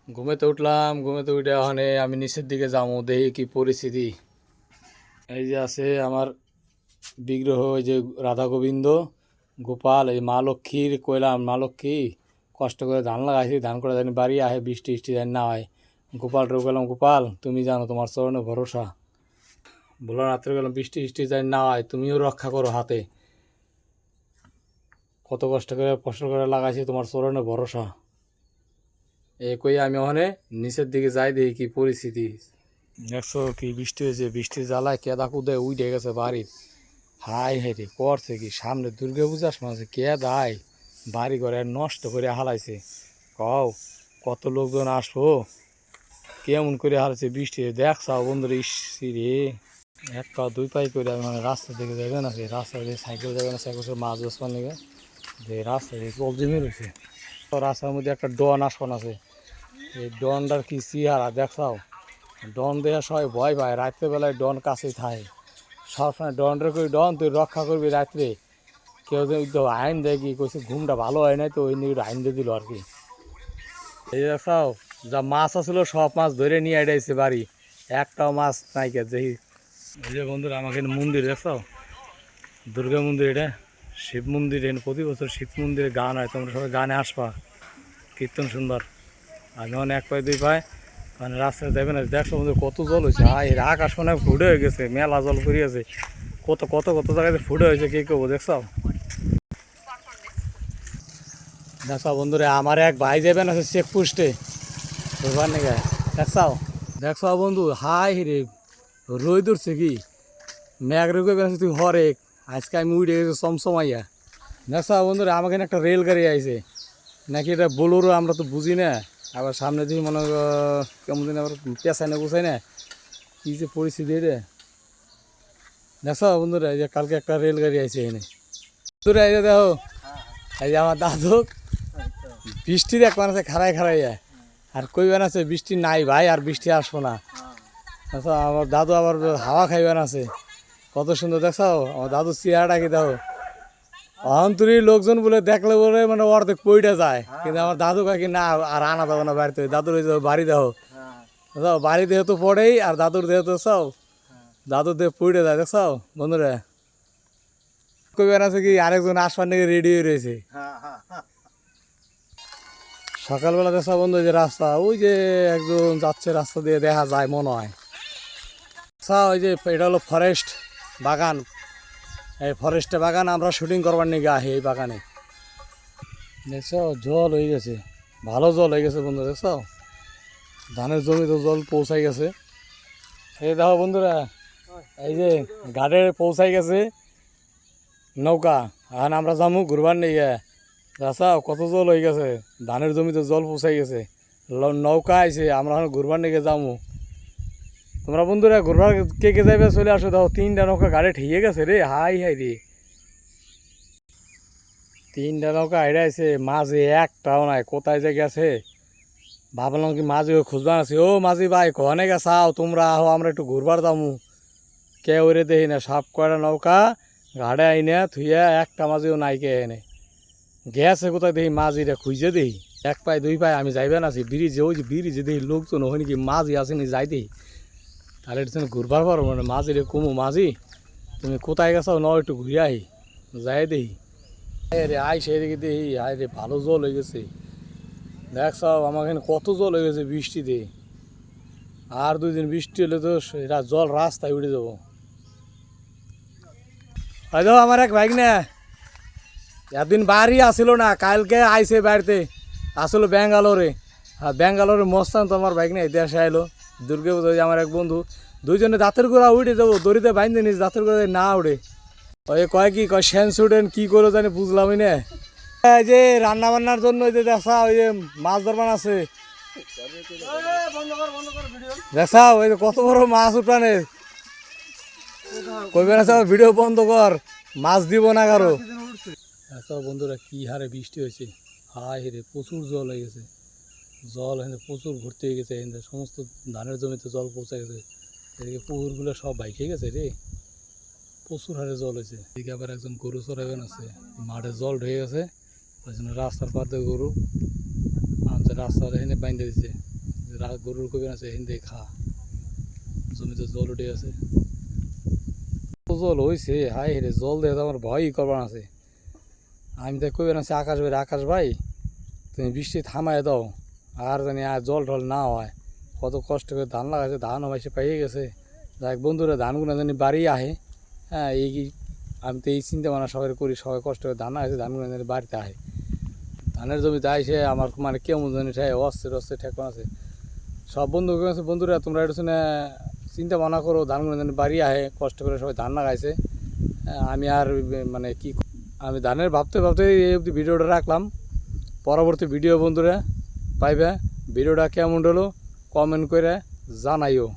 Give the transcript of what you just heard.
ঘুমেতে উঠলাম, ঘুমেতে উঠে ওখানে আমি নিচের দিকে যাবো, দেখি কি পরিস্থিতি। এই যে আছে আমার বিগ্রহ, ওই যে রাধা গোবিন্দ গোপাল, এই মা লক্ষ্মীর কইলাম মা লক্ষ্মী কষ্ট করে ধান লাগাইছি, ধান করে জানি বাড়ি আহে, বৃষ্টি টিষ্টি জানি না হয়। গোপালটাও গেলাম, গোপাল তুমি জানো তোমার চরণে ভরসা, বলো রাত্রে গেলাম বৃষ্টি টিষ্টি জানি না হয়, তুমিও রক্ষা করো হাতে, কত কষ্ট করে ফসল করে লাগাইছি, তোমার চরণে ভরসা। এ কই আমি ওখানে নিচের দিকে যাই, দেখি কি পরিস্থিতি। দেখছো কি বৃষ্টি হয়েছে, বৃষ্টির জ্বালায় কেদা কুদে উঠে গেছে বাড়ির। হাই হাই রে করছে কি, সামনে দুর্গা পূজার সময় কেদায় বাড়ি ঘরে নষ্ট করে হালাইছে। কও কত লোকজন আসবো, কেমন করে হারাইছে বৃষ্টি। দেখছাও বন্ধুরা, ইসি রে এক পা দুই পাই করে মানে রাস্তা দিকে যাবে না, রাস্তা দিয়ে সাইকেল যাবে না, সাইকেল মাছ বসবার লেগে যে রাস্তা দিয়ে জল জমে রয়েছে। তো রাস্তার মধ্যে একটা ডন আসন আছে, এই ডনটার কি চেহারা দেখছাও। ডন দেওয়া সবাই ভয় পায়, রাত্রেবেলায় ডন কাছেই থাকে সবসময়। ডনটা কই ডন তুই রক্ষা করবি রাত্রে, কেউ যদি আইন দেয় কি কইছে ঘুমটা ভালো হয় নাই তো ওই নিয়ে আইন দিয়ে দিল আর কি। এই দেখছাও যা মাছ আসলো সব মাছ ধরে নিয়ে আইডাইছে বাড়ি, একটাও মাছ নাই কে। দেখি এই যে বন্ধুরা আমাকে মন্দির দেখছাও, দুর্গা মন্দির, এটা শিব মন্দির। এখানে প্রতি বছর শিব মন্দিরে গান হয়, তোমরা সবাই গানে আসবা, কীর্তন শুনবার। আমি যখন এক পায়ে দুই পায় মানে রাস্তায় যাবে না। দেখছো বন্ধু কত জল হয়েছে, এর আকাশ মনে হয় ফুটে হয়ে গেছে, মেলা জল করিয়েছে, কত কত কত জায়গাতে ফুটে হয়েছে, কে কেউ দেখছাও। দেখছো বন্ধুরা আমার এক ভাই যাবেন আছে চেকপোস্টে বুঝবার নাকি, দেখছাও। দেখছো বন্ধু হাই রে রই ধরছে কি, ম্যাগ রেগে বেড়াচ্ছে তুই হরেক, আজকে আমি উঠে গেছি চমচমাইয়া। দেখছো বন্ধুরা আমাকে একটা রেলগাড়ি আইছে নাকি, এটা বোলোরো আমরা তো বুঝি না। আবার সামনে দিয়ে মনে কেমন দিন আবার পেঁচাই না গুছাই না, কী যে পরিস্থিতি এটা। দেখছো বন্ধুরা এই যে কালকে একটা রেলগাড়ি আইছে এনে। বন্ধুরা এই যে দেখো, এই যে আমার দাদু বৃষ্টির এক মানুষে খাড়াই খাড়াই যায়, আর কইবেন আছে বৃষ্টি নাই ভাই, আর বৃষ্টি আসবো না। দেখো আমার দাদু আবার হাওয়া খাইবেন আছে, কত সুন্দর। দেখছো আমার দাদু চেহারাটা কি দেখো, অন্তরীর লোকজন বলে দেখলে বলে মানে অর্ধেক পইটা যায়, কিন্তু আমার দাদু কাকি না আর আনা যাবো না বাড়িতে, দাদুর বাড়ি দেখো, বাড়ি দেহ তো পড়েই, আর দাদুর দেহ তো সব দাদুর দেহ পইটে যায়। দেখছো বন্ধুরা কইবেন আছে কি আরেকজন আসবার নাকি রেডি হয়ে রয়েছে। সকালবেলা দেখছো বন্ধু যে রাস্তা, ওই যে একজন যাচ্ছে রাস্তা দিয়ে দেখা যায় মনে হয়। ওই যে এটা হলো ফরেস্ট বাগান, এই ফরেস্টে বাগান আমরা শুটিং করবার নিয়ে আহি এই বাগানে। দেখছো জল হয়ে গেছে, ভালো জল হয়ে গেছে বন্ধু। দেখছো ধানের জমিতে জল পৌঁছাই গেছে। এই দেখো বন্ধুরা এই যে ঘাটে পৌঁছাই গেছে নৌকা, এখন আমরা যাবো ঘুরবার নিয়ে। রাস্তা কত জল হয়ে গেছে, ধানের জমিতে জল পৌঁছাই গেছে, নৌকা আইছে, আমরা এখন ঘুরবার নিয়ে যাবো। তোমরা বন্ধুরা ঘুরবার কে কে যাবে চলে আসো। দেখো 3টা নৌকা গাড়ি ঠিয়ে গেছে রে, হাই হাই রে 3টা নৌকা হাইড়ে আছে, মাঝে একটাও নাই, কোথায় যে গেছে। ভাবলাম কি মাঝি খুঁজবার আছে, ও মাঝি ভাই কনে গেছাও তোমরা, আহো আমরা একটু ঘুরবার যাবো। কেউ রে দেখি না, সব কয়টা নৌকা ঘাড়ে আইনে থুইয়া একটা মাঝিও নাই কে এনে গেছে কোথায় দেখি, মাঝিটা খুঁজে দেখি এক পায়ে দুই পায়ে আমি যাইবেন আছি ব্রিজে, ওই যে ব্রিজে দেখি লোকজন ওখানে কি মাঝি আসেনি যাই দেখি, তাহলে একটু ঘুরবার পারো মানে। মাঝি রে কমু, মাঝি তুমি কোথায় গেছাও ন একটু ঘুরে আহি, যাই দেখি রে আই সেই দিকে দেখি, আয় রে ভালো জল হয়ে গেছে। দেখছ আমার এখানে কত জল হয়ে গেছে বৃষ্টিতে, আর 2 দিন বৃষ্টি হলে তো জল রাস্তায় উঠে যাবো। হয়তো আমার এক বাইক না একদিন বাড়ি আসিল না, কালকে আইসে বাড়িতে, আসলো ব্যাঙ্গালোরে। আর ব্যাঙ্গালোরে মস্তান তো আমার বাইক নেই, দেশে আইলো দুর্গা পুজো। আমার এক বন্ধু দুইজনে দাঁতের গোড়া উঠে যাবো, দড়িতে বাইন্দে নিস দাঁতের গোড়া না উঠে, ওই কয় কি কয় সেন্স উঠেন কি করে জানি বুঝলামই না। এই যে রান্না বান্নার জন্য ওই যে দেখা ওই যে মাছ ধরবান আছে, দেখা ওই যে কত বড় মাছ উঠানে, কইবেন আছে ভিডিও বন্ধ কর, মাছ দিব না কারো। আচ্ছা বন্ধুরা কি হারে বৃষ্টি হয়েছে, হায় রে প্রচুর জল হয়ে গেছে, জল এখানে প্রচুর ভর্তি হয়ে গেছে, এখানে সমস্ত ধানের জমিতে জল পৌঁছে গেছে, এদিকে পুকুরগুলো সব বাইকে গেছে রে, প্রচুর হারে জল হয়েছে। এদিকে আবার একজন গরু চড়াইবেন আছে, মাঠে জল ঢেকে গেছে, ওই জন্য রাস্তার পাতে গরু আনছে, রাস্তার এখানে বাইন্ধে দিচ্ছে। গরুর কবির আছে হিন্দে খা জমিতে জল উঠে আছে জল হয়েছে হাই রে জল দিয়ে তো আমার ভয়ই করবার আছে আমি তো কইবেন আছে আকাশ ভাই তুমি বৃষ্টি থামায় দাও আর জানি আর জল টল না হয় কত কষ্ট করে ধান লাগাইছে ধান হয়েছে পাইয়ে গেছে যাই বন্ধুরা ধানগুলো জানি বাড়ি আহে হ্যাঁ এই আমি তো এই চিন্তা ভাবনা সবাই করি সবাই কষ্ট করে ধান লাগাইছে ধানগুলো জানি বাড়িতে আহে ধানের জমিতে আইসে আমার মানে কেমন জানি ঠাই অস্থির ঠেকন আছে সব বন্ধু আছে বন্ধুরা তোমরা একটু শুনে চিন্তা ভাবনা করো ধানগুলো জানি বাড়ি আহে কষ্ট করে সবাই ধান লাগাইছে আমি আর মানে কি আমি ধানের ভাবতে এই অবধি ভিডিওটা রাখলাম পরবর্তী ভিডিও বন্ধুরা পাইবে ভিডিওটা কেমন হলো কমেন্ট করে জানাইও।